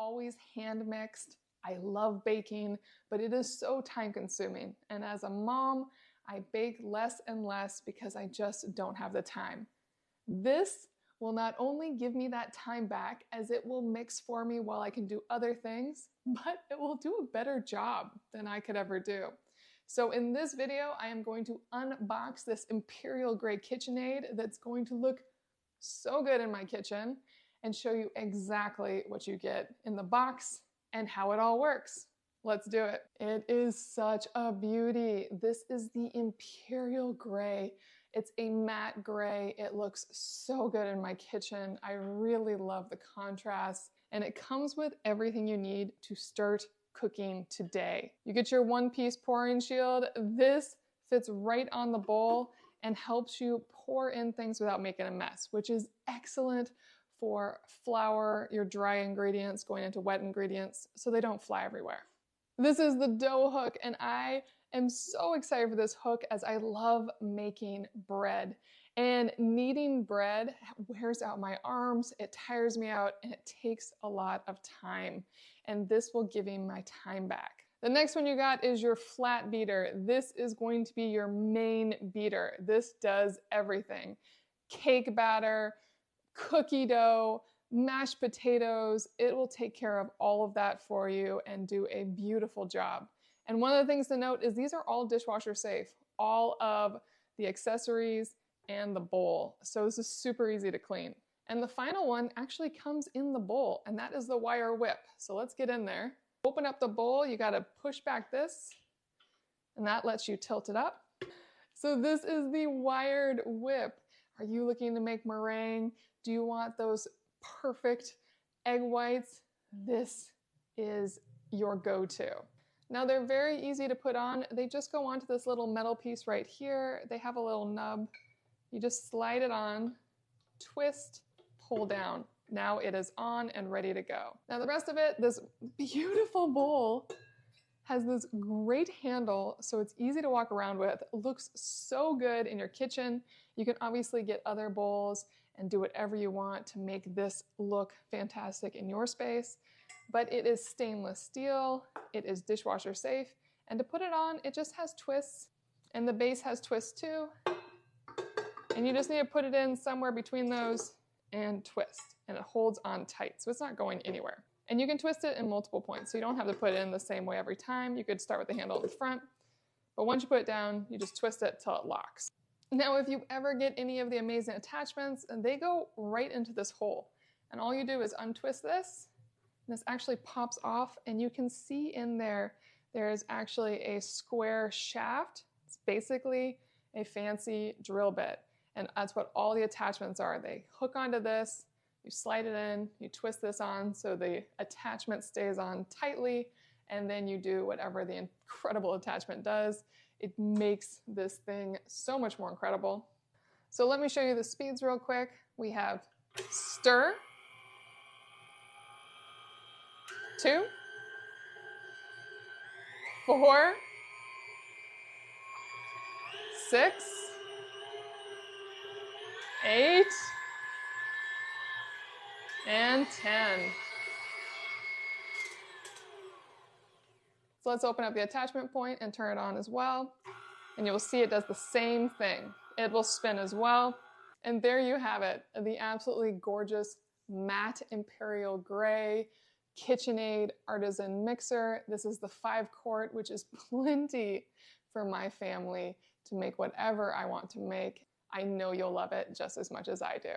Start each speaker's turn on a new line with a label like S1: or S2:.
S1: always hand mixed. I love baking, but it is so time consuming. And as a mom, I bake less and less because I just don't have the time. This will not only give me that time back as it will mix for me while I can do other things, but it will do a better job than I could ever do. So in this video, I am going to unbox this Imperial Gray KitchenAid that's going to look so good in my kitchen and show you exactly what you get in the box and how it all works. Let's do it. It is such a beauty. This is the Imperial Gray. It's a matte gray. It looks so good in my kitchen. I really love the contrast, and it comes with everything you need to start cooking today. You get your one-piece pouring shield. This fits right on the bowl and helps you pour in things without making a mess, which is excellent for flour, your dry ingredients going into wet ingredients so they don't fly everywhere. This is the dough hook, and I am so excited for this hook as I love making bread. And kneading bread wears out my arms, it tires me out, and it takes a lot of time. And this will give me my time back. The next one you got is your flat beater. This is going to be your main beater. This does everything. Cake batter, cookie dough, mashed potatoes. It will take care of all of that for you and do a beautiful job. And one of the things to note is these are all dishwasher safe, all of the accessories and the bowl. So this is super easy to clean. And the final one actually comes in the bowl, and that is the wire whip. So let's get in there. Open up the bowl, you gotta push back this, and that lets you tilt it up. So this is the wired whip. Are you looking to make meringue? Do you want those perfect egg whites? This is your go-to. Now they're very easy to put on. They just go onto this little metal piece right here. They have a little nub. You just slide it on, twist, pull down. Now it is on and ready to go. Now the rest of it, this beautiful bowl has this great handle, so it's easy to walk around with. It looks so good in your kitchen. You can obviously get other bowls and do whatever you want to make this look fantastic in your space. But it is stainless steel, it is dishwasher safe, and to put it on, it just has twists, and the base has twists too. And you just need to put it in somewhere between those and twist, and it holds on tight, so it's not going anywhere. And you can twist it in multiple points, so you don't have to put it in the same way every time. You could start with the handle in the front, but once you put it down, you just twist it till it locks. Now, if you ever get any of the amazing attachments, they go right into this hole. And all you do is untwist this, and this actually pops off, and you can see in there, there's actually a square shaft. It's basically a fancy drill bit. And that's what all the attachments are. They hook onto this, you slide it in, you twist this on so the attachment stays on tightly, and then you do whatever the incredible attachment does. It makes this thing so much more incredible. So let me show you the speeds real quick. We have stir, 2, 4, 6, 8, and 10. So let's open up the attachment point and turn it on as well. And you'll see it does the same thing. It will spin as well. And there you have it, the absolutely gorgeous matte Imperial Gray KitchenAid Artisan mixer. This is the 5-quart, which is plenty for my family to make whatever I want to make. I know you'll love it just as much as I do.